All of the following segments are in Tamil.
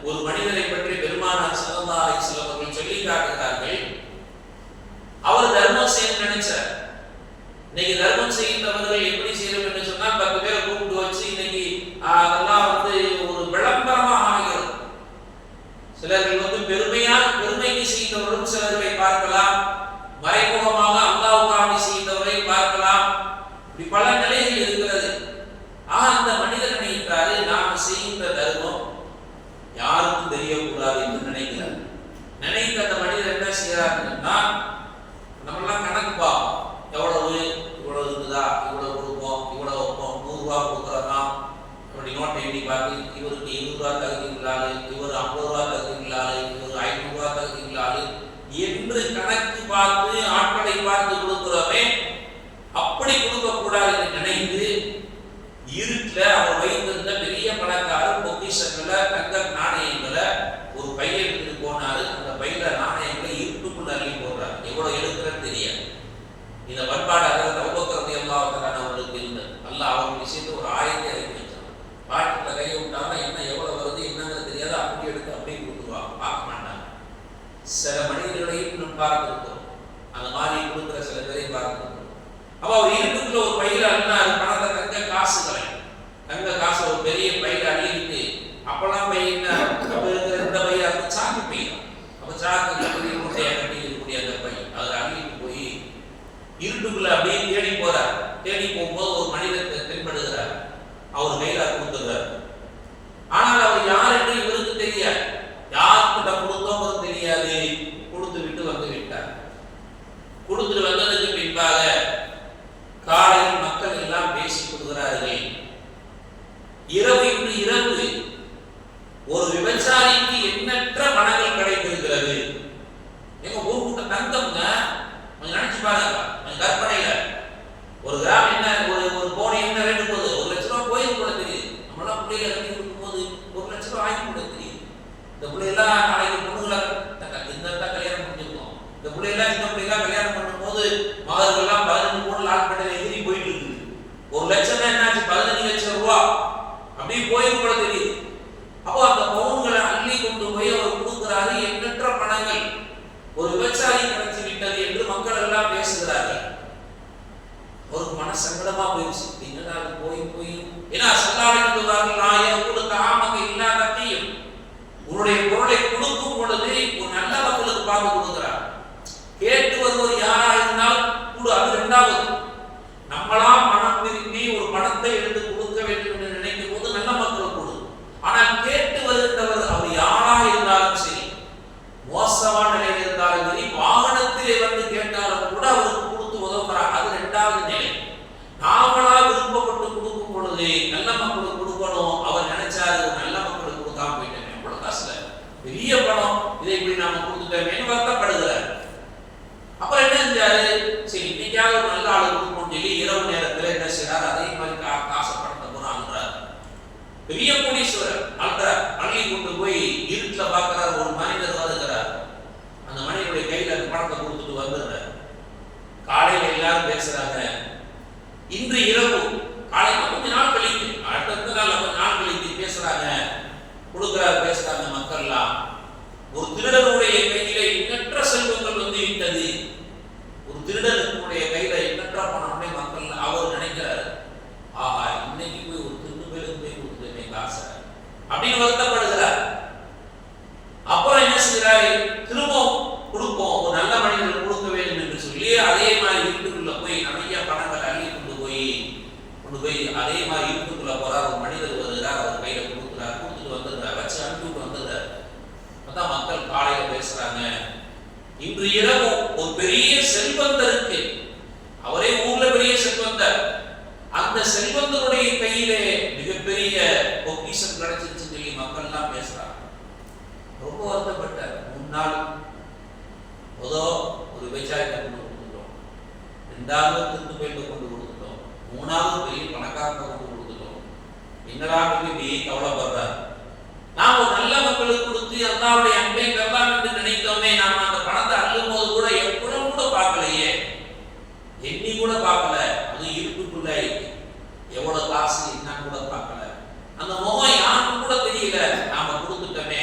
ஒரு மனிதரை பற்றி பெருமானார் ஸல்லல்லாஹு அலைஹி வஸல்லம் அவர்கள் சொல்லி காட்டுகிறார்கள். அவர் தர்மம் செய்ய நினைச்சார். இன்னைக்கு தர்மம் செய்கின்றவர்கள் எப்படி செய்யணும் என்று சொன்னால் 10 பேரை கூப்பிட்டு வச்சு இன்னைக்கு அதெல்லாம் ஒரு விளம்பரமாக ஆகிறது. சிலர்கள் பெருமைக்கு செய்தவர்களும் சிலர்களை பார்க்கலாம், மறைமுகமாக அல்லாஹ்வுக்காக செய்தவரை பார்க்கலாம். இப்படி பல நிலைகள் இருக்கிறது. அந்த மனிதர் நினைக்கிறாரு, நாம் செய்கின்ற தர்மம் யாருக்கும் தெரியக்கூடாது என்று நினைக்கிறார். நினைத்த அந்த மனிதர் என்ன செய்யறாருன்னா, நம்மளாம் கணக்கு பார்ப்போம், இவ்வளவு இருக்குதா, இவ்வளவு கொடுப்போம், இவ்வளவு வைப்போம், 100 ரூபாய் கொடுக்குறோமா, அப்படி நோட்டை எண்ணி பார்த்து இவருக்கு 20 ரூபாய் தகுதிங்களாலு, இவர் 50 ரூபாய் தகுதிங்களாலு, இவர் 500 ரூபாய் தகுதிங்களாலு என்று கணக்கு பார்த்து ஆட்களை பார்த்து கொடுக்கிறோமே, அப்படி கொடுக்க கூடாது என்று நினைத்து இருட்டுல அவர் வைத்திருந்த பெரிய பணக்காரர் பொக்கிஷங்களை தங்க நாணயங்களை ஒரு பையை எடுத்துட்டு போனாரு. அந்த பையில நாணயங்களை இருட்டுக்குள்ள அள்ளி போடுறாரு. எவ்வளவு எடுக்கிறன்னு தெரியாது. இந்த பண்பாடு அபூபக்கர் ரலியல்லாஹு தஆலா அவர்களுக்கு இருந்தது. அல்லாஹ் அவங்க விஷயத்தை ஒரு ஆயத்தை இறக்கி வச்சான். பாட்டுல கையை விட்டாங்கன்னா என்ன எவ்வளவு வருது என்னங்கிறது தெரியாது, அப்படி எடுத்து அப்படியே கொடுத்துருவாங்க, பார்க்க மாட்டாங்க. சில மனிதர்களையும் நம்ம பார்த்துருக்கோம், அந்த மாதிரி கொடுக்குற சில பேரையும் பார்த்துருக்கோம். அப்ப அவர் இருட்டுக்குள்ள ஒரு பையில அள்ளினாரு பணத்தை, தங்க காசுகளை, தங்க காசு ஒரு பெரிய பையில அள்ளிட்டு, அப்பெல்லாம் பை என்ன அப்ப இருக்கிற இந்த பையா சாக்கு பையும், அப்ப சாக்கு பெரிய மூட்டையை கட்டி இருக்கக்கூடிய அந்த பை அதை அள்ளிட்டு போய் இருட்டுக்குள்ள அப்படியே தேடி போறார். தேடி போகும்போது ஒரு மனிதர் தென்படுகிறார். அவர் கையில கொடுத்துறார். ஆனால் அவர் யார் என்று இவருக்கு தெரியாது, யார்கிட்ட கொடுத்தோம் தெரியாது. கொடுத்து விட்டு வந்து விட்டார். கொடுத்துட்டு வந்ததுக்கு பின்பாக காலையில் மக்கள் எல்லாம் பேசிக் கொள்கிறார்கள். இன்று இரவு ஒரு விபச்சாரிக்கு எண்ணற்ற பணங்கள் கிடைத்திருக்கிறது. எங்க ஊர் கூட்ட தங்கம்ங்க, கொஞ்சம் நினைச்சு பாருங்க, கொஞ்சம் கற்பனையில ஒரு கிராம் என்ன ஒரு கோணி என்ன ரேட்டு போகுது, 1 லட்ச ரூபாய் கோயில் கூட தெரியுது. நம்மளாம் பிள்ளைகளை கட்டி கொடுக்கும் போது 1 லட்ச ரூபாய் வாங்கி கூட தெரியுது. இந்த பிள்ளைகள்லாம் நாளைக்கு பொண்ணுங்களை இந்த கல்யாணம் முடிஞ்சிருக்கோம். இந்த பிள்ளைகள்லாம் இந்த பிள்ளைகள்லாம் கல்யாணம் பண்ணும் போது மகர்கள்லாம் 15 கோடி லால்பேட்டையில எதிரி போயிட்டு இருக்குது. 1 லட்சம் என்னாச்சு, 15 லட்சம் ரூபாய் அப்படி கோயில் கூட தெரியுது. அப்போ அந்த பவுன்களை அள்ளி கொண்டு போய் அவர் கொடுக்கிறாரு. எண்ணற்ற பணங்கள் ஒரு விபச்சாரி கிடைச்சி விட்டது என்று மக்கள் எல்லாம் பேசுகிறார்கள். ஒரு மனசங்கடமா போயிடுச்சு. என்னடா போய் ஏன்னா சல்லாவின் ஆயிரம் கொடுத்த ஆமக இல்லாதத்தையும் உன்னுடைய பொருளை கொடுக்கும் பொழுது ஒரு நல்ல மக்களுக்கு பார்த்து கொடுக்கிறார். கேட்டு வருவது யாரா இருந்தால் கூட அது 2வது. நம்மளா மனம் விரும்பி ஒரு பணத்தை எடுத்து கொடுக்க வேண்டும் என்று நினைக்கும் போது நல்ல மக்கள் கொடு. ஆனால் கேட்டு வருகின்றவர் அவர் யாரா இருந்தாலும் சரி, மோசமான நிலையில் இருந்தாலும் சரி, வாகனத்திலே வந்து கேட்டாலும் கூட அவருக்கு கொடுத்து உதவுகிறார். அது 2வது நிலை. நாமளா விருப்பப்பட்டு கொடுக்கும் பொழுது நல்ல மக்களுக்கு கொடுக்கணும். அவர் நினைச்சாரு ஒரு நல்ல மக்களுக்கு கொடுக்காம போயிட்டேன், எவ்வளவு காசுல பெரிய பணம், இதை இப்படி நாம கொடுத்துட்டோம் வருத்தப்படுகிறார். அப்புறம் என்ன செஞ்சாரு, சரி இன்னைக்காவது ஒரு நல்ல ஆளு கொடுக்கணும்னு சொல்லி இரவு நேரத்தில் என்ன செய்யறாரு, அதே மாதிரி காசை பணத்தை போறாங்கிறார். பெரிய கோடீஸ்வரர் அள்ளி கொண்டு போய் இருட்டுல பார்க்கிறார். ஒரு மனிதர் வருகிறார். அந்த மனிதனுடைய கையில அந்த பணத்தை கொடுத்துட்டு வந்துடுறார். காலையில எல்லாரும் பேசுறாங்க. இன்று இரவு காலையில கொஞ்ச நாள் கழித்து, அடுத்த நாள் கொஞ்ச நாள் கழித்து பேசுறாங்க, கொடுக்கிறார், பேசுறாங்க மக்கள்லாம். ஒரு திருடனுடைய கையில எண்ணற்ற செல்வங்கள் வந்து விட்டது. ஒரு திருடனுடைய கையில எண்ணற்ற பணம் மக்கள் அவர் நினைக்கிறார், ஆஹா இன்னைக்கு போய் ஒரு திருடு பேருக்கு போய் கொடுத்துமே காசை அப்படின்னு வருத்தப்படுகிறார். அப்புறம் என்ன செய்கிறாரு, திரும்பவும் கொடுப்போம், ஒரு நல்ல மனிதர்கள் கொடுக்க வேண்டும் என்று சொல்லி அதே மாதிரி வீட்டுக்குள்ள போய் நிறைய பணங்கள் அள்ளி கொண்டு போய் அதே மாதிரி வீட்டுக்குள்ள போறார். ஒரு மனிதர் வருகிறார், அவர் கையில கொடுக்குறார், கொடுத்துட்டு வந்துடுறார், வச்சு அனுப்பிட்டு வந்துடுறார். அதான் மக்கள் காலையில பேசுறாங்க, இன்று இரவு ஒரு பெரிய செல்வந்தருக்கு, அவரே ஊர்ல பெரிய செல்வந்தர், அந்த செல்வந்தருடைய கையிலே மிகப்பெரிய பொக்கிஷம் கிடைச்சிருச்சு சொல்லி மக்கள் எல்லாம் பேசுறாங்க. ரொம்ப வருத்தப்பட்டார். 3 நாள் ஒரு விவசாயத்தை கொண்டு கொடுத்துட்டோம், 2வது திருத்து போயிட்டு கொண்டு கொடுத்துட்டோம், 3வது பெரிய பணக்காரத்தை கொண்டு கொடுத்துட்டோம். என்னடா இப்படி கவலைப்படுறார். நாம் ஒரு நல்ல மக்களுக்கு கொடுத்து அல்லாஹ்வுடைய அன்பை பெறலாம் என்று நினைத்தோமே, நாம் அந்த பணத்தை அள்ளும் போது கூட எப்பவும் கூட பார்க்கலையே, எண்ணி கூட பார்க்கல. அது இருட்டுக்குள்ள எவ்வளவு காசு என்னன்னு கூட பார்க்கல. அந்த முகம் யாருக்கும் கூட தெரியல. நாம கொடுத்துட்டோமே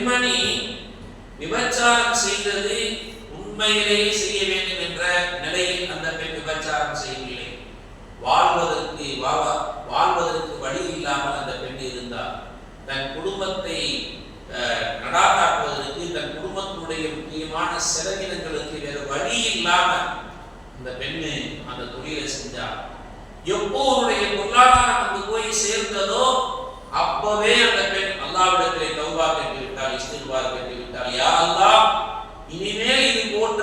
பெண்மணி விபச்சாரம் செய்தது உண்மையிலேயே செய்ய வேண்டும் என்ற நிலையில் அந்த பெண் விபச்சாரம் செய்யவில்லை. வாழ்வதற்கு வழி இல்லாமல் அந்த பெண் இருந்தார். தன் குடும்பத்தை நடாத்தாக்குவதற்கு, தன் குடும்பத்தினுடைய முக்கியமான செலவினங்களுக்கு வேறு வழி இல்லாமல் அந்த பெண்ணு அந்த தொழிலை செஞ்சார். எப்போ அவருடைய பொருளாதாரம் அங்கு போய் சேர்ந்ததோ அப்பவே அந்த பெண் அல்லாஹ்விடத்திலே தௌபா கேட்டு விட்டாள், இஸ்திக்பார் கேட்டு விட்டாள். யா அல்லாஹ், இனிமேல் இது போன்ற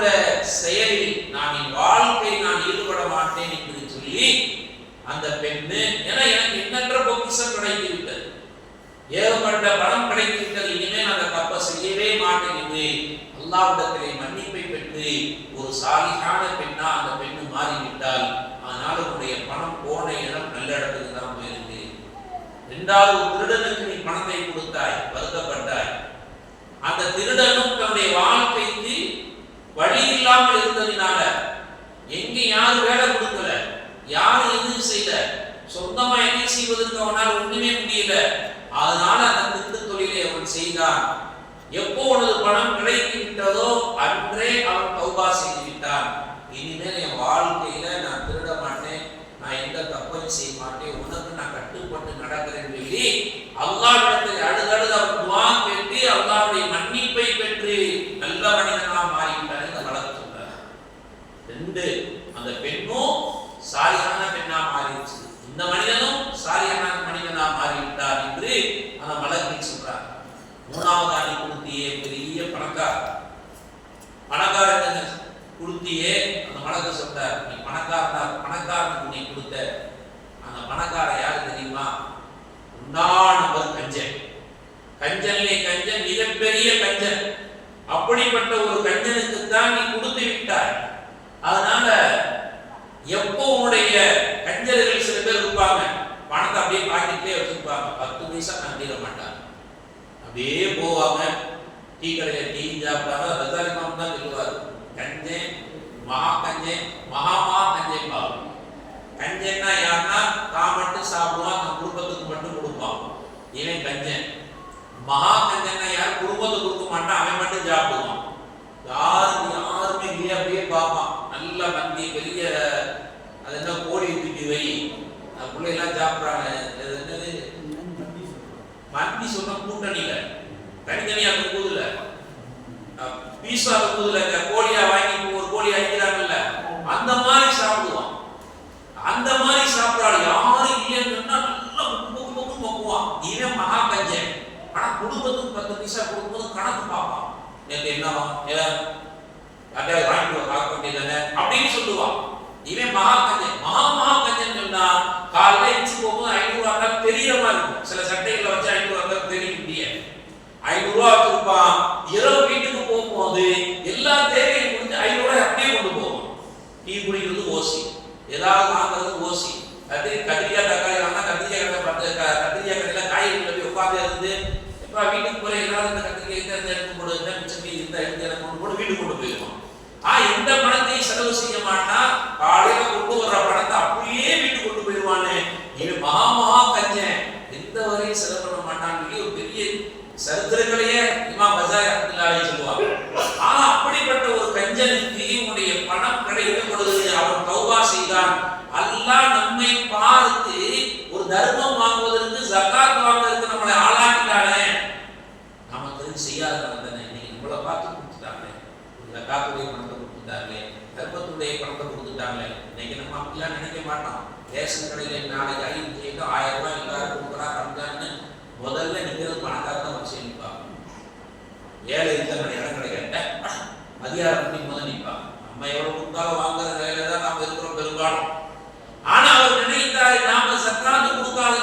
செயலில் நான் என் வாழ்க்கை நான் ஈடுபட மாட்டேன் என்று சொல்லி அந்த பெண்ணு, ஏன்னா எனக்கு எண்ணற்ற பொக்கிஷம் கிடைத்து விட்டது, ஏகப்பட்ட பணம் கிடைத்து விட்டது, இனிமேல் அந்த தப்பை செய்யவே மாட்டேன் என்று அல்லாஹ்விடத்திலே மன்னிப்பை பெற்று ஒரு சாலிஹான பெண்ணா அந்த பெண்ணு மாறிவிட்டால், அதனால உன்னுடைய பணம் போன இடம் நல்ல இடத்துக்கு தான் போயிருக்கு. இரண்டாவது, ஒரு திருடனுக்கு நீ பணத்தை கொடுத்தாய், வருத்தப்பட்டாய். அந்த திருடனும் தன்னுடைய வாழ்க்கைக்கு வழி இல்லாமல் இருந்ததினால எங்க யாரும் வேலை கொடுக்கல, யாரும் எதுவும் செய்யல, சொந்தமா என்ன செய்வதற்கு அவனால் ஒண்ணுமே முடியல. அதனால அந்த திருட்டு தொழிலை அவன் செய்தான். எப்போ உனது பணம் கிடைத்து விட்டதோ அன்றே அவன் தௌபா செய்து விட்டான். இனிமேல் என் வாழ்க்கையில நான் திருட மாட்டேன், நான் எந்த தப்பையும் செய்ய மாட்டேன், உனக்கு நான் கட்டுப்பட்டு நடக்கிறேன் சொல்லி அல்லாஹ்விடத்தில் அழுதழுது அவர் துஆ கேட்டு அல்லாஹ்வுடைய மன்னிப்பை பெற்று நல்ல மனிதனாக மாறிவிட்டார். இந்த வழக்கு சொல்றார். ரெண்டு, அந்த பெண்ணும் சாலிஹான பெண்ணா மாறிடுச்சு, இந்த மனிதனும் சாலிஹான மனிதனா மாறிவிட்டார் என்று அந்த வழக்கில் சொல்றார். மூணாவது அணி கொடுத்தியே பெரிய பணக்காரன் கொடுத்தியே அந்த வழக்கு சொல்றார். நீ பணக்காரனுக்கு நீ கொடுத்த அந்த பணக்காரன் யாரு தெரியுமா? நம்பர் கஞ்சன். கஞ்சன்லே கஞ்சன், மிகப்பெரிய கஞ்சன். அப்படிப்பட்ட ஒரு கஞ்சனுக்கு தான் நீ கொடுத்து விட்டாய். அதனால எப்போ உன்னுடைய கஞ்சர்கள் சில பேர் இருப்பாங்க, பணத்தை அப்படியே பாக்கெட்லயே வச்சிருப்பாங்க, 10 பைசா நான் தீர மாட்டாங்க, அப்படியே போவாங்க. டீ கடையில டீ சாப்பிட்டாங்க. ரசாலி மாமன் தான் சொல்லுவார், கஞ்சன் மகா கஞ்சன் மகா கஞ்சன் பாவம். கஞ்சன்னா யாருன்னா தான் மட்டும் சாப்பிடுவான், தன் குடும்பத்துக்கு மட்டும் கொடுப்பான், இவன் கஞ்சன். மகா கஞ்சன்னா யார்? குடும்பத்துக்கு கொடுக்க மாட்டான், அவன் மட்டும் சாப்பிடுவான். யாருமே இல்லையா அப்படியே பார்ப்பான். நல்ல மந்தி பெரிய அது என்ன கோழி தூக்கி வை, பிள்ளைலாம் சாப்பிட்றாங்க. என்னது மந்தி சொன்ன கூட்டணியில தனித்தனியா இருக்குதுல, பீஸா இருக்குதுல, கோழியா வாங்கி ஒரு கோழி அடிக்கிறாங்கல்ல, அந்த மாதிரி சாப்பிடுவான். அந்த மாதிரி சாப்பிடாது. யாரும் இல்லைன்னு சொன்னா நல்லா மொக்குவான். இவன் மகா கஞ்சன். ஆனா குடும்பத்துக்கு 10 பைசா கொடுக்கும்போது கணக்கு பார்ப்பான். நேற்று என்னவா யாரையாவது வாங்கிட்டு பார்க்க வேண்டியதானே அப்படின்னு சொல்லுவான். இவன் மகா கஞ்சன். மகா கஞ்சன் சொன்னா காலையில எச்சு போகும்போது 500 ரூபா தெரியற மாதிரி இருக்கும். சில சட்டைகளை வச்சு 500 ரூபா தெரிய முடியாது. 500 ரூபா வச்சிருப்பான். இரவு வீட்டுக்கு போகும்போது எல்லா தேவையும் முடிஞ்சு 500 ரூபாய் அப்படியே கொண்டு போவான். டீ குடிக்கிறது ஓசி, ஏதாவது வாங்குறது ஓசி. கத்திரிக்காய் தக்காளி வாங்கினா கத்திரிக்காய் கடையில காய்கறிகளை போய் உட்காந்து இருந்து எப்ப வீட்டுக்கு போற ஏதாவது இந்த கத்திரிக்காய் எடுத்து போடு, மிச்சம் இருந்தா எடுத்து எனக்கு கொண்டு போட்டு வீட்டுக்கு கொண்டு போயிடுவான். எந்த பணத்தையும் செலவு செய்ய மாட்டான். காலையில கொண்டு வர்ற பணத்தை அப்படியே வீட்டுக்கு கொண்டு போயிடுவானு. இவன் மகா கஞ்சன், எந்த வரையும் செலவு பண்ண மாட்டான்னு சொல்லி ஒரு பெரிய சரித்திரங்களையே இமாம் பஸாரி ரஹ்மத்துல்லாஹி சொல்லுவாங்க. அப்படிப்பட்ட ஒரு கஞ்சனுக்கு உன்னுடைய பணம் கிடைக்கும் பொழுது அவன் தௌபா செய்தான். அல்லாஹ் நம்மை பார்த்து ஒரு தர்மம் வாங்குவதற்கு, ஜகாத் வாங்குவதற்கு நம்மளை ஆளாக்கிட்டானே. நாம தெரிஞ்சு செய்யாதவங்க தானே. இன்னைக்கு நம்மளை பார்த்து கொடுத்துட்டாங்க, ஜகாத்துடைய பணத்தை கொடுத்துட்டாங்களே, தர்மத்துடைய பணத்தை கொடுத்துட்டாங்களே. இன்னைக்கு நம்ம அப்படிலாம் நினைக்க மாட்டோம். ரேஷன் கடையில நாளைக்கு 1000 ரூபாய் எல்லாரும் கொடுக்குறா ரம்ஜான்னு முதல்ல நிற்கிறது பணக்காரதான் வச்சு நிற்பாங்க. ஏழை இருக்கிற இடம் கிடைக்கட்ட அதிகாரம் முதல் நிற்பாங்க. நம்ம எவ்வளவு கொடுத்தாலும் வாங்குற நிலையில தான் நாம இருக்கிறோம் பெரும்பாலும். ஆனா அவர் நினைத்தாரு, நாம சக்காத்து கொடுக்காத